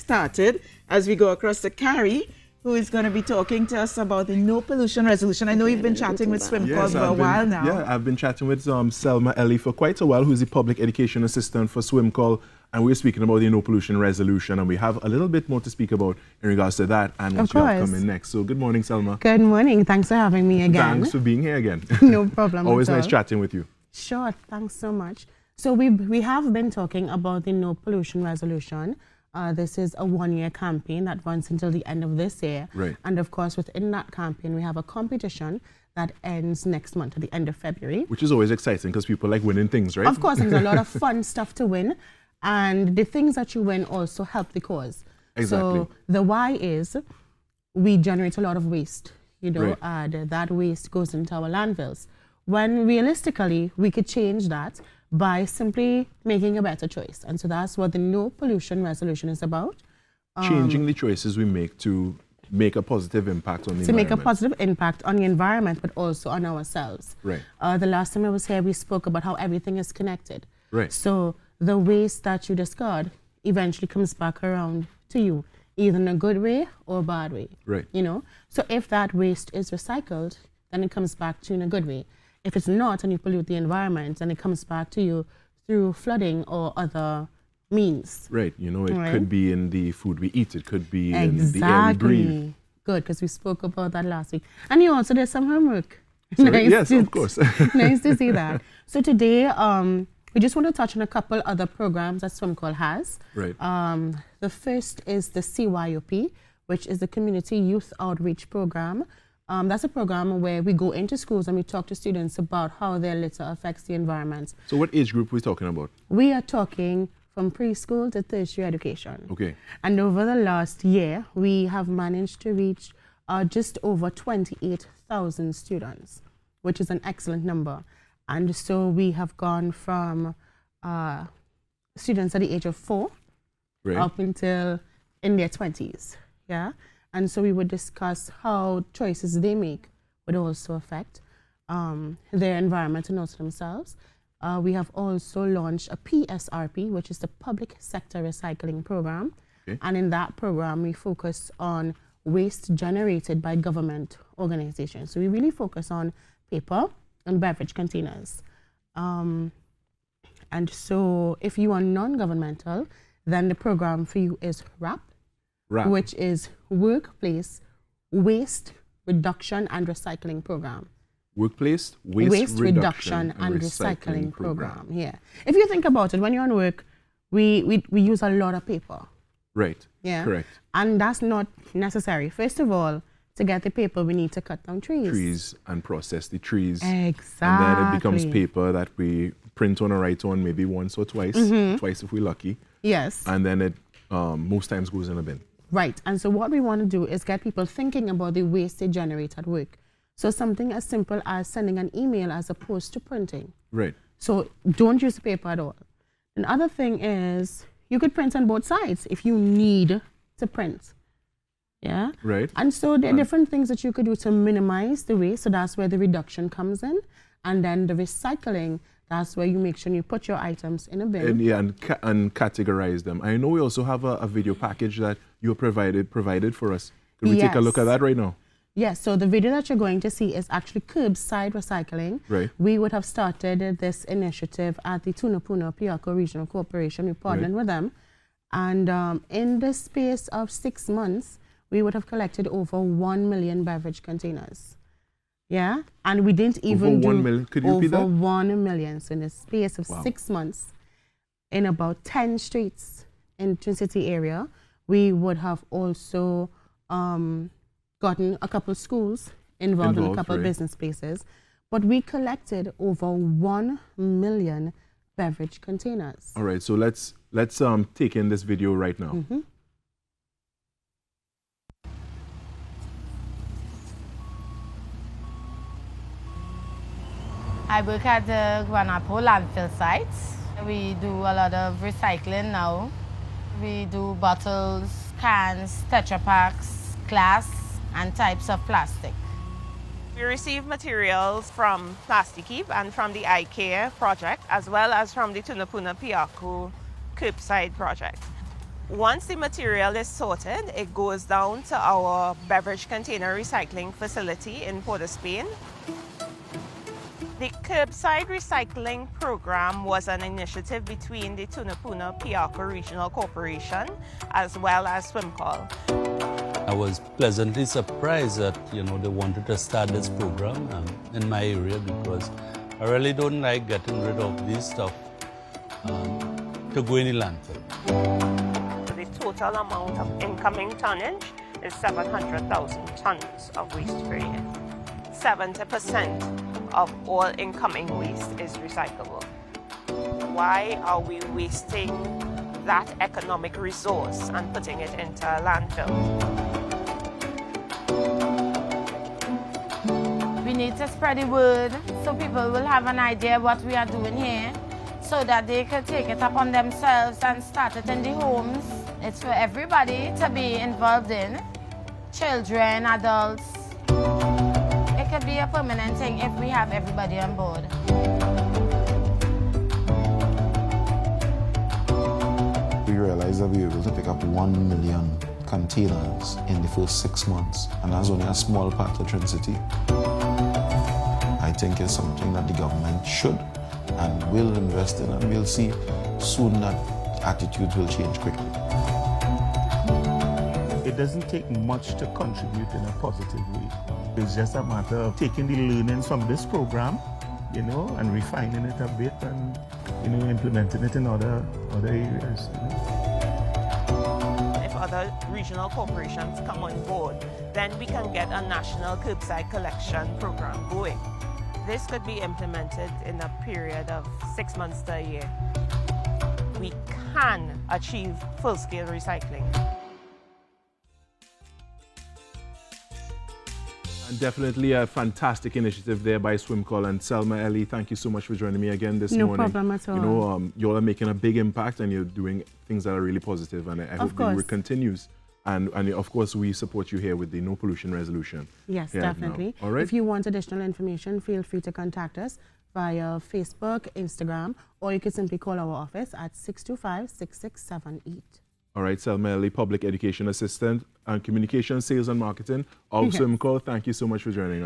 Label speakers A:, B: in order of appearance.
A: started as we go across to Carrie, who is going to be talking to us about the no pollution resolution. I know you've been chatting with SWMCOL for a while now.
B: Yeah, I've been chatting with Selma Ellie for quite a while, who's the public education assistant for SWMCOL, and we're speaking about the no pollution resolution, and we have a little bit more to speak about in regards to that and what you have coming next. So good morning, Selma.
C: Good morning. Thanks for having me again.
B: Thanks for being here again.
C: No problem.
B: Always nice chatting with you.
C: Sure. Thanks so much. So we have been talking about the no pollution resolution. This is a one-year campaign that runs until the end of this year.
B: Right.
C: And of course, within that campaign, we have a competition that ends next month at the end of February.
B: Which is always exciting because people like winning things, right?
C: Of course, there's a lot of fun stuff to win. And the things that you win also help the cause.
B: Exactly.
C: So the why is we generate a lot of waste, you know, and that waste goes into our landfills. When realistically, we could change that by simply making a better choice. And so that's what the no pollution resolution is about.
B: Changing the choices we make to make a positive impact on the environment.
C: To make a positive impact on the environment, but also on ourselves.
B: Right.
C: The last time I was here, we spoke about how everything is connected.
B: Right.
C: So the waste that you discard eventually comes back around to you, either in a good way or a bad way.
B: Right.
C: You know? So if that waste is recycled, then it comes back to you in a good way. If it's not and you pollute the environment, then it comes back to you through flooding or other means.
B: Right. You know, it could be in the food we eat. It could be in the air we breathe.
C: Good, because we spoke about that last week. And you also did some homework.
B: Nice yes, of course.
C: Nice to see that. So today, we just want to touch on a couple other programs that SWMCOL has.
B: Right.
C: The first is the CYOP, which is the Community Youth Outreach Program. That's a program where we go into schools and we talk to students about how their litter affects the environment.
B: So what age group are we talking about?
C: We are talking from preschool to tertiary education.
B: Okay.
C: And over the last year, we have managed to reach just over 28,000 students, which is an excellent number. And so we have gone from students at the age of 4 up until in their 20s. Yeah. And so we would discuss how choices they make would also affect their environment and also themselves. We have also launched a PSRP, which is the Public Sector Recycling Program. Okay. And in that program, we focus on waste generated by government organizations. So we really focus on paper and beverage containers. And so if you are non-governmental, then the program for you is WRAP, which is Workplace Waste Reduction and Recycling Program.
B: Workplace Waste Reduction and Recycling Program.
C: Yeah. If you think about it, when you're on work, we use a lot of paper.
B: Right.
C: Yeah.
B: Correct.
C: And that's not necessary. First of all, to get the paper, we need to cut down trees.
B: Trees and process the trees.
C: Exactly.
B: And then it becomes paper that we print on or write on maybe once or twice, twice if we're lucky.
C: Yes.
B: And then it most times goes in a bin.
C: Right. And so what we want to do is get people thinking about the waste they generate at work. So something as simple as sending an email as opposed to printing.
B: Right.
C: So don't use paper at all. Another thing is you could print on both sides if you need to print. Yeah.
B: Right.
C: And so there are different things that you could do to minimize the waste. So that's where the reduction comes in. And then the recycling, that's where you make sure you put your items in a bin.
B: And, yeah, and categorize them. I know we also have a video package that you provided for us. Could we take a look at that right now?
C: Yes, so the video that you're going to see is actually Curbside Recycling.
B: Right.
C: We would have started this initiative at the Tunapuna Piarco Regional Corporation. We partnered with them. And in the space of 6 months, we would have collected over 1 million beverage containers. Yeah, and we didn't even
B: over 1 million. Could you repeat that?
C: Over 1 million. So in the space of 6 months, in about 10 streets in Twin City area, we would have also gotten a couple schools involved in a couple business spaces. But we collected over 1 million beverage containers.
B: All right, so let's take in this video right now.
D: I work at the Guanapo landfill site. We do a lot of recycling now. We do bottles, cans, Tetra Paks, glass, and types of plastic.
E: We receive materials from Plastic Heap and from the iCare project, as well as from the Tunapuna Piarco Curbside project. Once the material is sorted, it goes down to our beverage container recycling facility in Port of Spain. The Curbside Recycling program was an initiative between the Tunapuna Piarco Regional Corporation as well as SWMCOL.
F: I was pleasantly surprised that they wanted to start this program in my area, because I really don't like getting rid of this stuff to go in the landfill.
E: The total amount of incoming tonnage is 700,000 tons of waste per year. 70% of all incoming waste is recyclable. Why are we wasting that economic resource and putting it into a landfill?
D: We need to spread the word so people will have an idea what we are doing here, so that they could take it upon themselves and start it in the homes. It's for everybody to be involved in, children, adults. It could be a permanent thing if we have everybody on board.
G: We realized that we were able to pick up 1 million containers in the first 6 months, and that's only a small part of Trin City. I think it's something that the government should and will invest in, and we'll see soon that attitudes will change quickly.
H: It doesn't take much to contribute in a positive way. It's just a matter of taking the learnings from this program, and refining it a bit and, implementing it in other areas.
E: If other regional corporations come on board, then we can get a national curbside collection program going. This could be implemented in a period of 6 months to a year. We can achieve full-scale recycling.
B: And definitely a fantastic initiative there by SWMCOL. And Selma, Ellie, thank you so much for joining me again this morning.
C: No problem at all.
B: You all are making a big impact, and you're doing things that are really positive, and I hope the work continues. And of course, we support you here with the No Pollution Resolution.
C: Yes, definitely.
B: All right.
C: If you want additional information, feel free to contact us via Facebook, Instagram, or you can simply call our office at 625-6678.
B: All right, Selma Ellie, Public Education Assistant and Communication, Sales and Marketing of SWMCOL. Thank you so much for joining us.